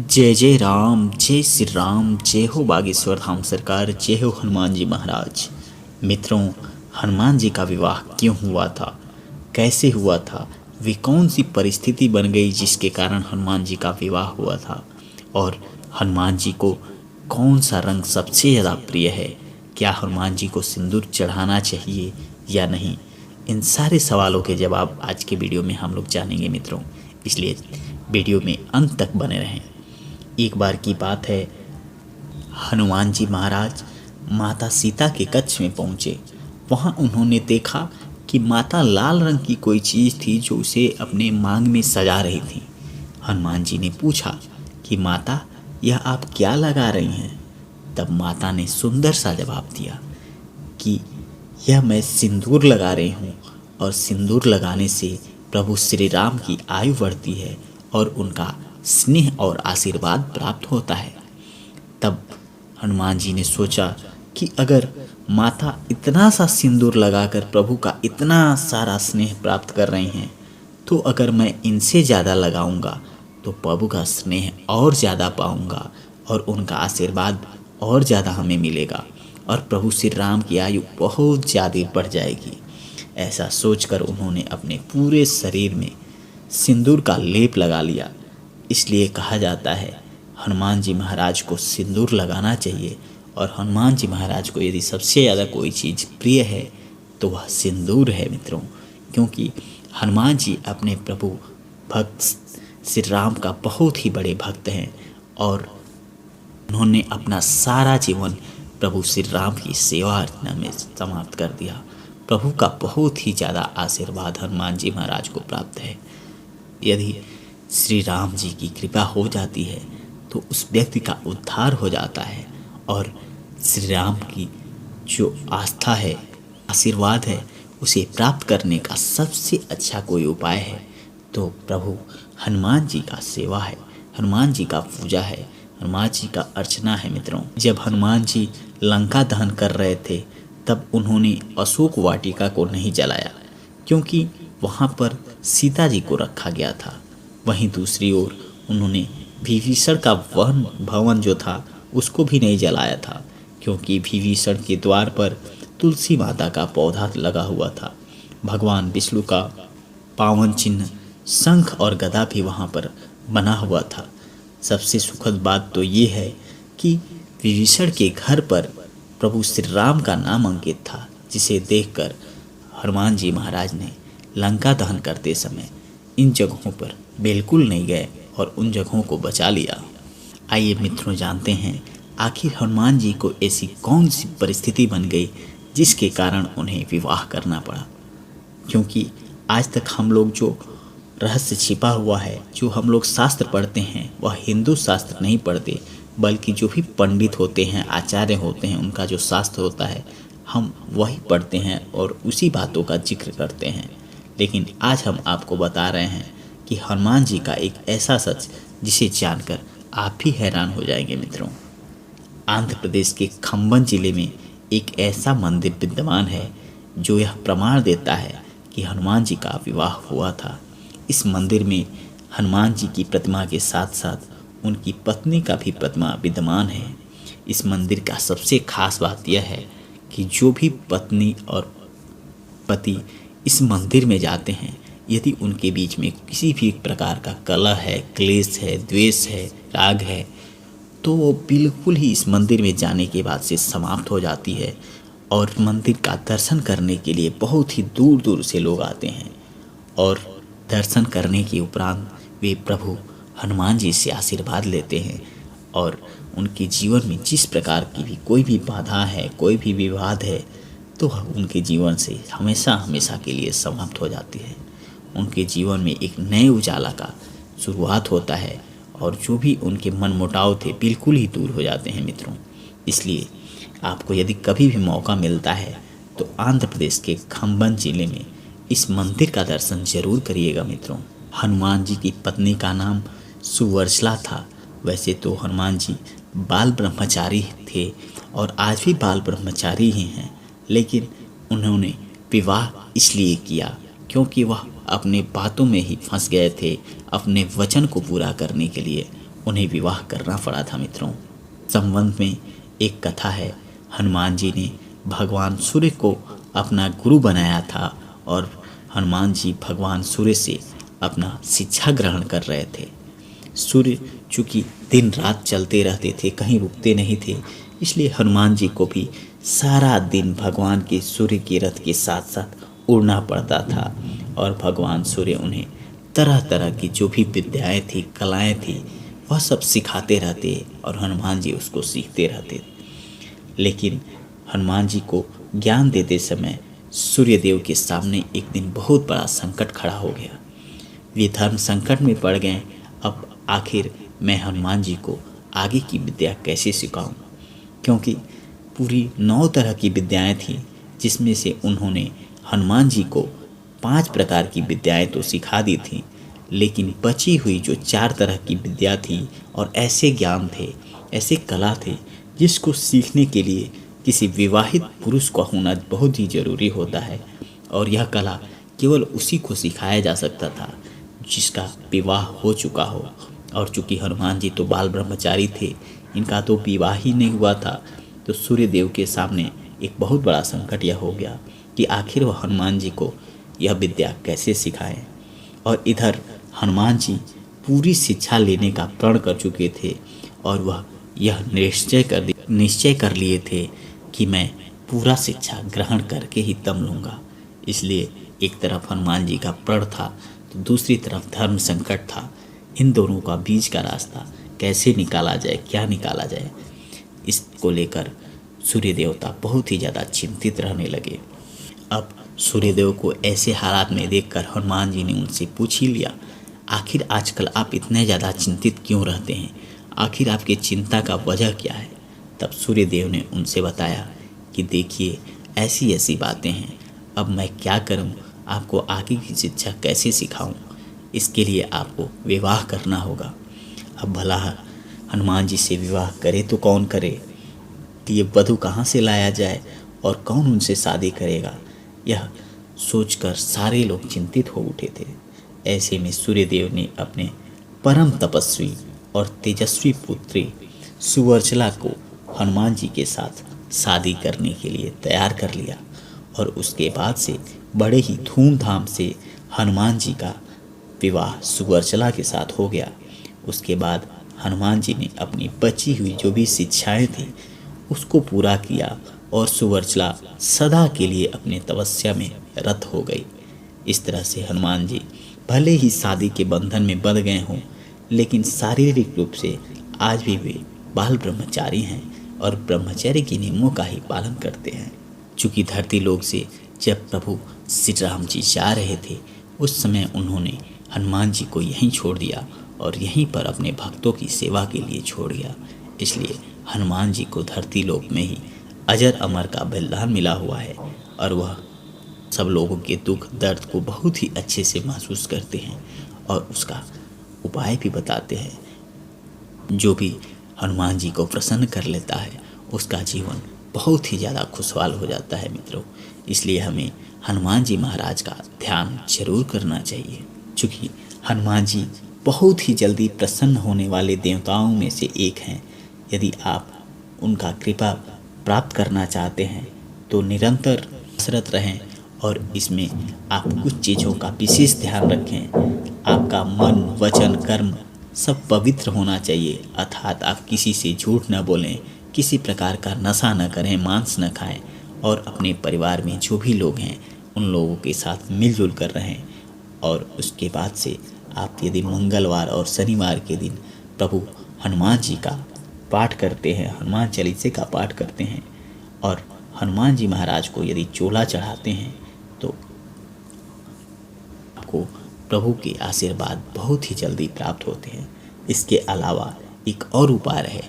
जय जय राम, जय श्री राम, जय हो बागेश्वर धाम सरकार, जय हो हनुमान जी महाराज। मित्रों, हनुमान जी का विवाह क्यों हुआ था, कैसे हुआ था, वे कौन सी परिस्थिति बन गई जिसके कारण हनुमान जी का विवाह हुआ था, और हनुमान जी को कौन सा रंग सबसे ज़्यादा प्रिय है, क्या हनुमान जी को सिंदूर चढ़ाना चाहिए या नहीं, इन सारे सवालों के जवाब आज के वीडियो में हम लोग जानेंगे मित्रों। इसलिए वीडियो में अंत तक बने रहें। एक बार की बात है, हनुमान जी महाराज माता सीता के कक्ष में पहुँचे। वहाँ उन्होंने देखा कि माता लाल रंग की कोई चीज़ थी जो उसे अपने मांग में सजा रही थी। हनुमान जी ने पूछा कि माता, यह आप क्या लगा रही हैं? तब माता ने सुंदर सा जवाब दिया कि यह मैं सिंदूर लगा रही हूँ, और सिंदूर लगाने से प्रभु श्री राम की आयु बढ़ती है और उनका स्नेह और आशीर्वाद प्राप्त होता है। तब हनुमान जी ने सोचा कि अगर माता इतना सा सिंदूर लगाकर प्रभु का इतना सारा स्नेह प्राप्त कर रही हैं, तो अगर मैं इनसे ज़्यादा लगाऊंगा तो प्रभु का स्नेह और ज़्यादा पाऊंगा और उनका आशीर्वाद और ज़्यादा हमें मिलेगा और प्रभु श्री राम की आयु बहुत ज़्यादा बढ़ जाएगी। ऐसा सोचकर उन्होंने अपने पूरे शरीर में सिंदूर का लेप लगा लिया। इसलिए कहा जाता है हनुमान जी महाराज को सिंदूर लगाना चाहिए, और हनुमान जी महाराज को यदि सबसे ज़्यादा कोई चीज़ प्रिय है तो वह सिंदूर है मित्रों, क्योंकि हनुमान जी अपने प्रभु भक्त श्री राम का बहुत ही बड़े भक्त हैं और उन्होंने अपना सारा जीवन प्रभु श्री राम की सेवा अर्चना में समाप्त कर दिया। प्रभु का बहुत ही ज़्यादा आशीर्वाद हनुमान जी महाराज को प्राप्त है। यदि श्री राम जी की कृपा हो जाती है तो उस व्यक्ति का उद्धार हो जाता है, और श्री राम की जो आस्था है, आशीर्वाद है, उसे प्राप्त करने का सबसे अच्छा कोई उपाय है तो प्रभु हनुमान जी का सेवा है, हनुमान जी का पूजा है, हनुमान जी का अर्चना है मित्रों। जब हनुमान जी लंका दहन कर रहे थे तब उन्होंने अशोक वाटिका को नहीं जलाया, क्योंकि वहाँ पर सीता जी को रखा गया था। वहीं दूसरी ओर उन्होंने विभीषण का वह भवन जो था उसको भी नहीं जलाया था, क्योंकि विभीषण के द्वार पर तुलसी माता का पौधा लगा हुआ था। भगवान विष्णु का पावन चिन्ह शंख और गदा भी वहाँ पर बना हुआ था। सबसे सुखद बात तो ये है कि विभीषण के घर पर प्रभु श्री राम का नाम अंकित था, जिसे देखकर हनुमान जी महाराज ने लंका दहन करते समय इन जगहों पर बिल्कुल नहीं गए और उन जगहों को बचा लिया। आइए मित्रों, जानते हैं आखिर हनुमान जी को ऐसी कौन सी परिस्थिति बन गई जिसके कारण उन्हें विवाह करना पड़ा। क्योंकि आज तक हम लोग जो रहस्य छिपा हुआ है, जो हम लोग शास्त्र पढ़ते हैं, वह हिंदू शास्त्र नहीं पढ़ते, बल्कि जो भी पंडित होते हैं, आचार्य होते हैं, उनका जो शास्त्र होता है हम वही पढ़ते हैं और उसी बातों का जिक्र करते हैं। लेकिन आज हम आपको बता रहे हैं कि हनुमान जी का एक ऐसा सच जिसे जानकर आप भी हैरान हो जाएंगे मित्रों। आंध्र प्रदेश के खम्बन जिले में एक ऐसा मंदिर विद्यमान है जो यह प्रमाण देता है कि हनुमान जी का विवाह हुआ था। इस मंदिर में हनुमान जी की प्रतिमा के साथ साथ उनकी पत्नी का भी प्रतिमा विद्यमान है। इस मंदिर का सबसे खास बात यह है कि जो भी पत्नी और पति इस मंदिर में जाते हैं, यदि उनके बीच में किसी भी प्रकार का कलह है, क्लेश है, द्वेष है, राग है, तो वो बिल्कुल ही इस मंदिर में जाने के बाद से समाप्त हो जाती है। और मंदिर का दर्शन करने के लिए बहुत ही दूर दूर से लोग आते हैं, और दर्शन करने के उपरांत वे प्रभु हनुमान जी से आशीर्वाद लेते हैं, और उनके जीवन में जिस प्रकार की भी कोई भी बाधा है, कोई भी विवाद है, तो उनके जीवन से हमेशा हमेशा के लिए समाप्त हो जाती है। उनके जीवन में एक नए उजाला का शुरुआत होता है, और जो भी उनके मनमुटाव थे बिल्कुल ही दूर हो जाते हैं मित्रों। इसलिए आपको यदि कभी भी मौका मिलता है तो आंध्र प्रदेश के खम्बन जिले में इस मंदिर का दर्शन जरूर करिएगा मित्रों। हनुमान जी की पत्नी का नाम सुवर्चला था। वैसे तो हनुमान जी बाल ब्रह्मचारी थे और आज भी बाल ब्रह्मचारी ही हैं, लेकिन उन्होंने विवाह इसलिए किया क्योंकि वह अपने बातों में ही फंस गए थे। अपने वचन को पूरा करने के लिए उन्हें विवाह करना पड़ा था मित्रों। संबंध में एक कथा है, हनुमान जी ने भगवान सूर्य को अपना गुरु बनाया था और हनुमान जी भगवान सूर्य से अपना शिक्षा ग्रहण कर रहे थे। सूर्य चूँकि दिन रात चलते रहते थे, कहीं रुकते नहीं थे, इसलिए हनुमान जी को भी सारा दिन भगवान के सूर्य के रथ के साथ साथ उड़ना पड़ता था और भगवान सूर्य उन्हें तरह तरह की जो भी विद्याएं थी, कलाएं थी, वह सब सिखाते रहते और हनुमान जी उसको सीखते रहते। लेकिन हनुमान जी को ज्ञान देते समय सूर्यदेव के सामने एक दिन बहुत बड़ा संकट खड़ा हो गया। वे धर्म संकट में पड़ गए। अब आखिर मैं हनुमान जी को आगे की विद्या कैसे सिखाऊं? क्योंकि पूरी 9 तरह की विद्याएं थी, जिसमें से उन्होंने हनुमान जी को 5 प्रकार की विद्याएं तो सिखा दी थी, लेकिन बची हुई जो 4 तरह की विद्या थी और ऐसे ज्ञान थे, ऐसे कला थे, जिसको सीखने के लिए किसी विवाहित पुरुष का होना बहुत ही ज़रूरी होता है और यह कला केवल उसी को सिखाया जा सकता था जिसका विवाह हो चुका हो। और चूँकि हनुमान जी तो बाल ब्रह्मचारी थे, इनका तो विवाह ही नहीं हुआ था, तो सूर्यदेव के सामने एक बहुत बड़ा संकट यह हो गया कि आखिर वह हनुमान जी को यह विद्या कैसे सिखाएं। और इधर हनुमान जी पूरी शिक्षा लेने का प्रण कर चुके थे और वह यह निश्चय कर लिए थे कि मैं पूरा शिक्षा ग्रहण करके ही दम लूँगा। इसलिए एक तरफ हनुमान जी का प्रण था तो दूसरी तरफ धर्म संकट था। इन दोनों का बीच का रास्ता कैसे निकाला जाए, क्या निकाला जाए, इसको लेकर सूर्य देवता बहुत ही ज़्यादा चिंतित रहने लगे। अब सूर्यदेव को ऐसे हालात में देखकर हनुमान जी ने उनसे पूछ ही लिया, आखिर आजकल आप इतने ज़्यादा चिंतित क्यों रहते हैं? आखिर आपकी चिंता का वजह क्या है? तब सूर्यदेव ने उनसे बताया कि देखिए, ऐसी ऐसी बातें हैं, अब मैं क्या करूं? आपको आगे की शिक्षा कैसे सिखाऊं? इसके लिए आपको विवाह करना होगा। अब भला हनुमान जी से विवाह करे तो कौन करे? कि ये वधू कहाँ से लाया जाए और कौन उनसे शादी करेगा? यह सोचकर सारे लोग चिंतित हो उठे थे। ऐसे में सूर्यदेव ने अपने परम तपस्वी और तेजस्वी पुत्री सुवर्चला को हनुमान जी के साथ शादी करने के लिए तैयार कर लिया और उसके बाद से बड़े ही धूमधाम से हनुमान जी का विवाह सुवर्चला के साथ हो गया। उसके बाद हनुमान जी ने अपनी बची हुई जो भी शिक्षाएं थी उसको पूरा किया और सुवर्चला सदा के लिए अपने तपस्या में रत हो गई। इस तरह से हनुमान जी भले ही शादी के बंधन में बंध गए हों, लेकिन शारीरिक रूप से आज भी वे बाल ब्रह्मचारी हैं और ब्रह्मचर्य के नियमों का ही पालन करते हैं। चूँकि धरती लोक से जब प्रभु श्री राम जी जा रहे थे, उस समय उन्होंने हनुमान जी को यहीं छोड़ दिया और यहीं पर अपने भक्तों की सेवा के लिए छोड़ दिया। इसलिए हनुमान जी को धरती लोक में ही अजर अमर का बलिदान मिला हुआ है और वह सब लोगों के दुख दर्द को बहुत ही अच्छे से महसूस करते हैं और उसका उपाय भी बताते हैं। जो भी हनुमान जी को प्रसन्न कर लेता है उसका जीवन बहुत ही ज़्यादा खुशहाल हो जाता है मित्रों। इसलिए हमें हनुमान जी महाराज का ध्यान जरूर करना चाहिए। चूँकि हनुमान जी बहुत ही जल्दी प्रसन्न होने वाले देवताओं में से एक हैं। यदि आप उनका कृपा प्राप्त करना चाहते हैं तो निरंतर कसरत रहें और इसमें आप कुछ चीज़ों का विशेष ध्यान रखें। आपका मन, वचन, कर्म सब पवित्र होना चाहिए, अर्थात आप किसी से झूठ न बोलें, किसी प्रकार का नशा न करें, मांस न खाएं और अपने परिवार में जो भी लोग हैं उन लोगों के साथ मिलजुल कर रहें। और उसके बाद से आप यदि मंगलवार और शनिवार के दिन प्रभु हनुमान जी का पाठ करते हैं, हनुमान चालीसे का पाठ करते हैं और हनुमान जी महाराज को यदि चोला चढ़ाते हैं तो आपको प्रभु के आशीर्वाद बहुत ही जल्दी प्राप्त होते हैं। इसके अलावा एक और उपाय है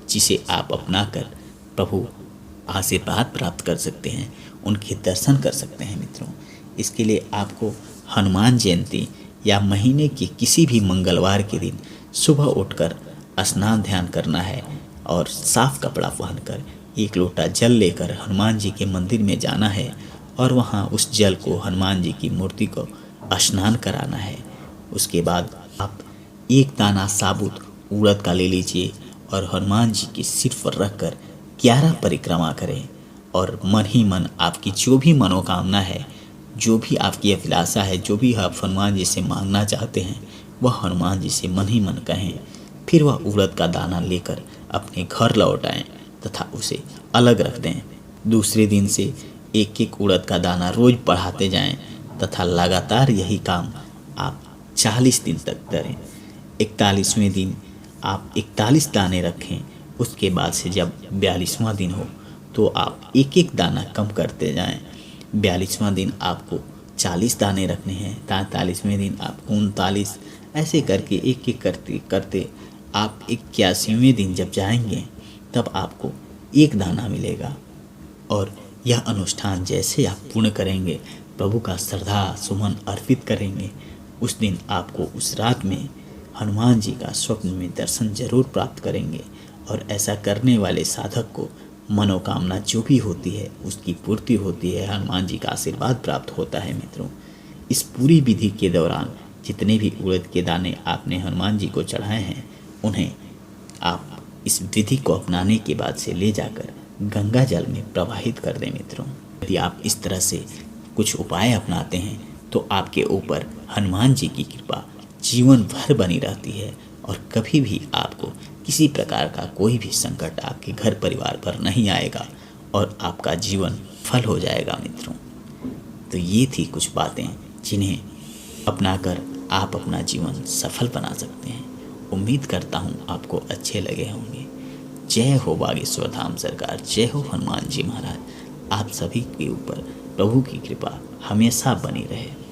जिसे आप अपनाकर प्रभु आशीर्वाद प्राप्त कर सकते हैं, उनके दर्शन कर सकते हैं मित्रों। इसके लिए आपको हनुमान जयंती या महीने के किसी भी मंगलवार के दिन सुबह उठकर स्नान ध्यान करना है और साफ कपड़ा पहनकर 1 लोटा जल लेकर हनुमान जी के मंदिर में जाना है और वहाँ उस जल को हनुमान जी की मूर्ति को स्नान कराना है। उसके बाद आप 1 दाना साबुत उड़द का ले लीजिए और हनुमान जी के सिर पर रखकर 11 परिक्रमा करें और मन ही मन आपकी जो भी मनोकामना है, जो भी आपकी अभिलाषा है, जो भी आप हनुमान जी से मांगना चाहते हैं, वह हनुमान जी से मन ही मन कहें। फिर वह उड़द का दाना लेकर अपने घर लौट आएं तथा उसे अलग रख दें। दूसरे दिन से एक एक उड़द का दाना रोज बढ़ाते जाएं तथा लगातार यही काम आप 40 दिन तक करें। 41वें दिन आप 41 दाने रखें। उसके बाद से जब 42वां दिन हो तो आप एक एक दाना कम करते जाएं। 42वां दिन आपको 40 दाने रखने हैं, 43वें दिन आपको 39, ऐसे करके एक एक करते करते आप 81वें दिन जब जाएंगे तब आपको एक दाना मिलेगा। और यह अनुष्ठान जैसे आप पूर्ण करेंगे, प्रभु का श्रद्धा सुमन अर्पित करेंगे, उस दिन आपको उस रात में हनुमान जी का स्वप्न में दर्शन जरूर प्राप्त करेंगे। और ऐसा करने वाले साधक को मनोकामना जो भी होती है उसकी पूर्ति होती है, हनुमान जी का आशीर्वाद प्राप्त होता है। मित्रों, इस पूरी विधि के दौरान जितने भी उड़द के दाने आपने हनुमान जी को चढ़ाए हैं, उन्हें आप इस विधि को अपनाने के बाद से ले जाकर गंगा जल में प्रवाहित कर दें। मित्रों, यदि आप इस तरह से कुछ उपाय अपनाते हैं तो आपके ऊपर हनुमान जी की कृपा जीवन भर बनी रहती है और कभी भी आपको किसी प्रकार का कोई भी संकट आपके घर परिवार पर नहीं आएगा और आपका जीवन सफल हो जाएगा। मित्रों, तो ये थी कुछ बातें जिन्हें अपनाकर आप अपना जीवन सफल बना सकते हैं। उम्मीद करता हूँ आपको अच्छे लगे होंगे। जय हो बागेश्वर धाम सरकार, जय हो हनुमान जी महाराज। आप सभी के ऊपर प्रभु की कृपा हमेशा बनी रहे।